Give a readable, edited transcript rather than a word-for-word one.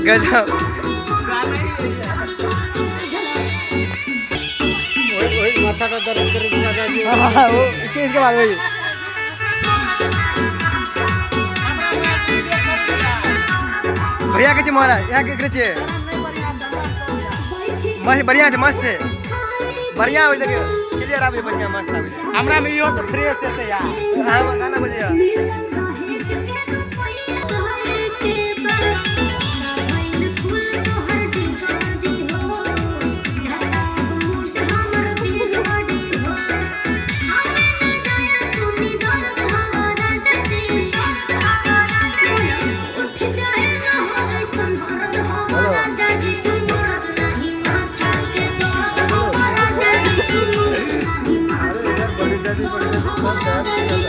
गजब माथा का दर्द करे वो इसके बाद वही भैया के महाराज यहाँ के कृचे मस्त बढ़िया है मस्त है बढ़िया हो देखिए क्लियर आवे बढ़िया मस्त आवे हमरा में यो तो फ्रेश है यार हां गाना बजिया Thank you.